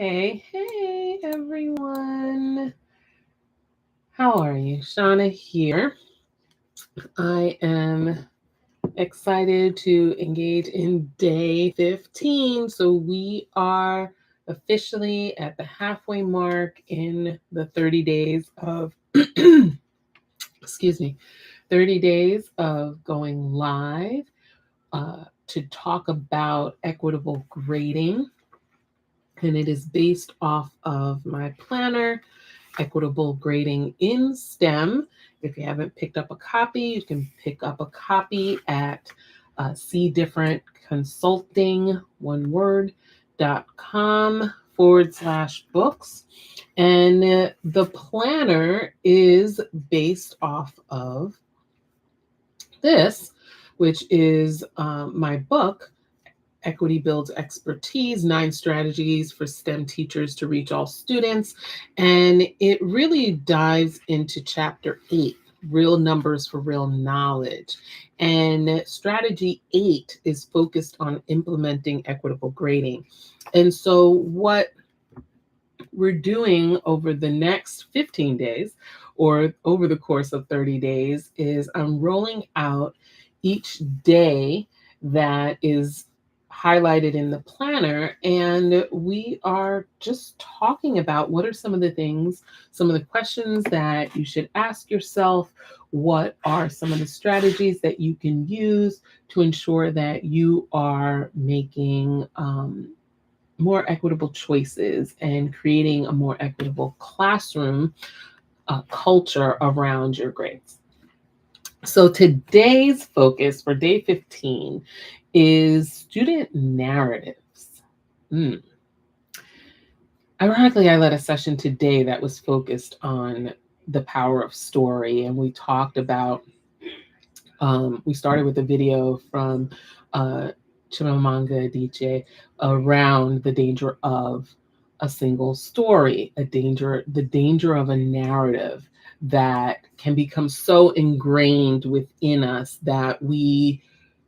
Hey, everyone. How are you? Shauna here. I am excited to engage in day 15. So we are officially at the halfway mark in the 30 days of, excuse me, 30 days of going live to talk about equitable grading. And it is based off of my planner, Equitable Grading in STEM. If you haven't picked up a copy, you can pick up a copy at See Different Consulting, one word.com/books. And the planner is based off of this, which is my book, Equity Builds Expertise, 9 Strategies for STEM Teachers to Reach All Students. And it really dives into chapter 8, Real Numbers for Real Knowledge. And strategy 8 is focused on implementing equitable grading. And so what we're doing over the next 15 days or over the course of 30 days is I'm rolling out each day that is highlighted in the planner, and we are just talking about what are some of the things, some of the questions that you should ask yourself, what are some of the strategies that you can use to ensure that you are making more equitable choices and creating a more equitable classroom culture around your grades. So today's focus for day 15 is student narratives. Ironically, I led a session today that was focused on the power of story, and we talked about, we started with a video from Chimamanda Adichie around the danger of a single story, the danger of a narrative that can become so ingrained within us that we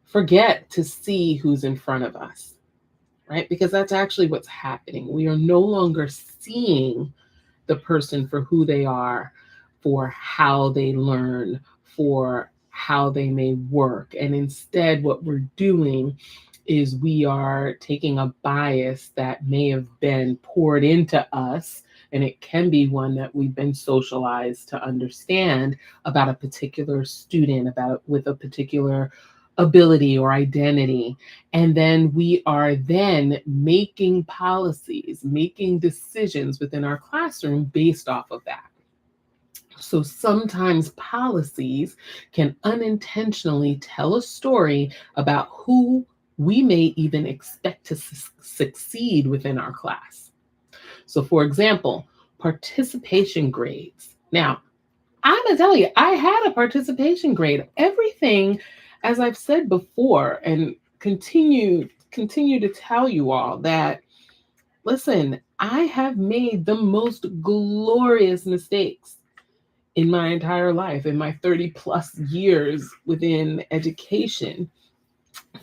forget to see who's in front of us, right? Because that's actually what's happening. We are no longer seeing the person for who they are, for how they learn, for how they may work. And instead, what we're doing is we are taking a bias that may have been poured into us, and it can be one that we've been socialized to understand about a particular student, with a particular ability or identity. And then we are then making policies, making decisions within our classroom based off of that. So sometimes policies can unintentionally tell a story about who we may even expect to succeed within our class. So for example, participation grades. Now, I'm gonna tell you, I had a participation grade. Everything, as I've said before, and continue to tell you all that, listen, I have made the most glorious mistakes in my entire life, in my 30 plus years within education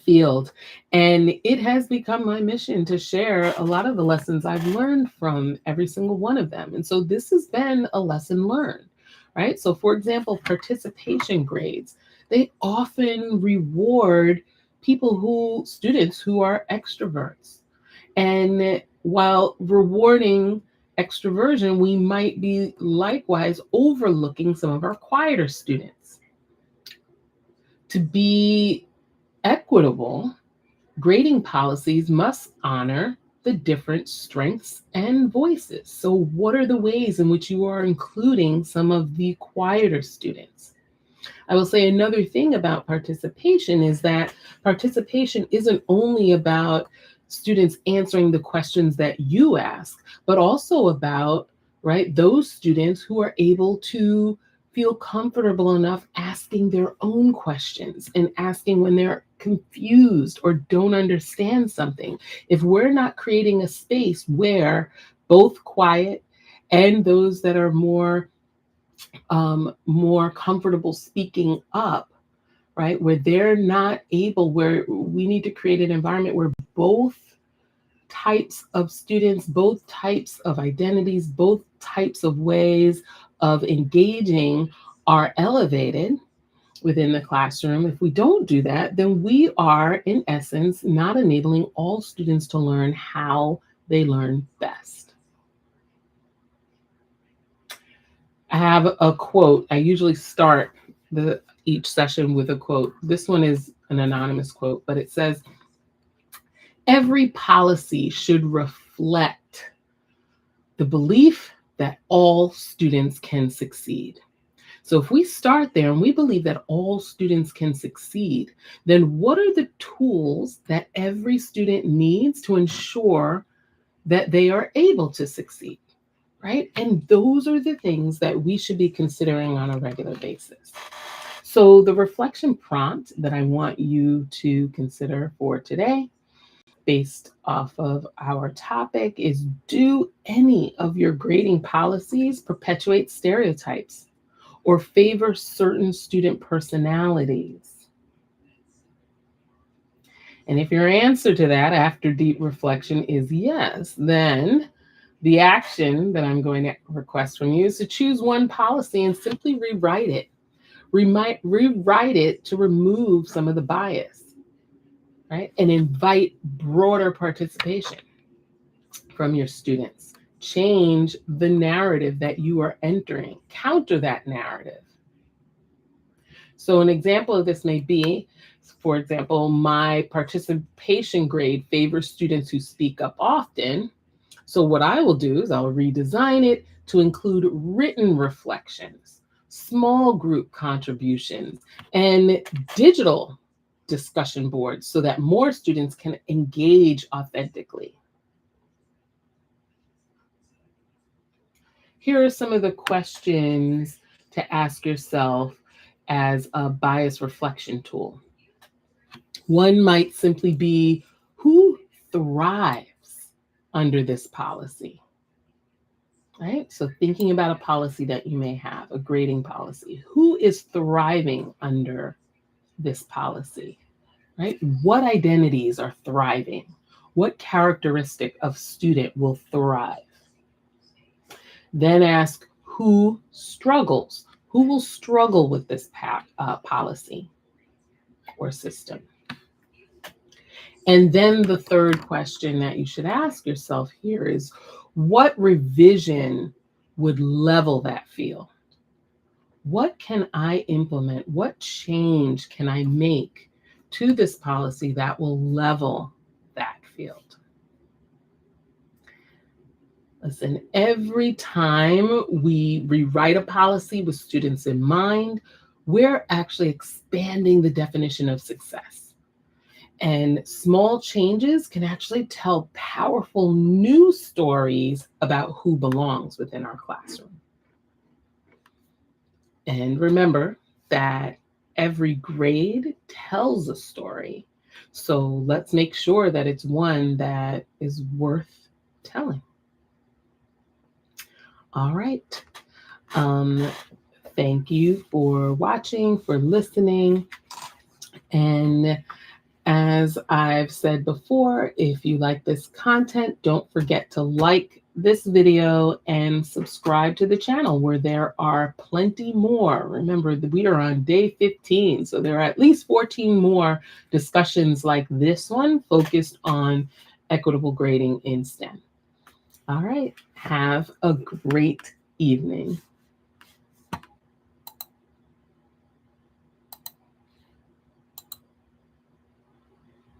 field. And it has become my mission to share a lot of the lessons I've learned from every single one of them. And so this has been a lesson learned, right? So for example, participation grades, they often reward students who are extroverts. And while rewarding extroversion, we might be likewise overlooking some of our quieter students. To be equitable, grading policies must honor the different strengths and voices. So what are the ways in which you are including some of the quieter students? I will say another thing about participation is that participation isn't only about students answering the questions that you ask, but also about, right, those students who are able to feel comfortable enough asking their own questions and asking when they're confused or don't understand something. If we're not creating a space where both quiet and those that are more comfortable speaking up, right, where they're not able, where we need to create an environment where both types of students, both types of identities, both types of ways of engaging are elevated within the classroom. If we don't do that, then we are, in essence, not enabling all students to learn how they learn best. I have a quote. I usually start each session with a quote. This one is an anonymous quote, but it says, "Every policy should reflect the belief that all students can succeed." So if we start there and we believe that all students can succeed, then what are the tools that every student needs to ensure that they are able to succeed, right? And those are the things that we should be considering on a regular basis. So the reflection prompt that I want you to consider for today, based off of our topic, is, do any of your grading policies perpetuate stereotypes or favor certain student personalities? And if your answer to that after deep reflection is yes, then the action that I'm going to request from you is to choose one policy and simply rewrite it. Rewrite it to remove some of the bias, right? And invite broader participation from your students. Change the narrative that you are entering. Counter that narrative. So an example of this may be, for example, my participation grade favors students who speak up often. So what I will do is I'll redesign it to include written reflections, small group contributions, and digital discussion boards so that more students can engage authentically. Here are some of the questions to ask yourself as a bias reflection tool. One might simply be, who thrives under this policy? Right? So thinking about a policy that you may have, a grading policy, who is thriving under this policy, right? What identities are thriving? What characteristic of student will thrive? Then ask, who struggles? Who will struggle with this policy or system? And then the third question that you should ask yourself here is, what revision would level that field? What can I implement? What change can I make to this policy that will level that field? Listen, every time we rewrite a policy with students in mind, we're actually expanding the definition of success. And small changes can actually tell powerful new stories about who belongs within our classroom. And remember that every grade tells a story. So let's make sure that it's one that is worth telling. All right. Thank you for watching, for listening. And as I've said before, if you like this content, don't forget to like this video and subscribe to the channel where there are plenty more. Remember that we are on day 15, so there are at least 14 more discussions like this one focused on equitable grading in STEM. All right, have a great evening.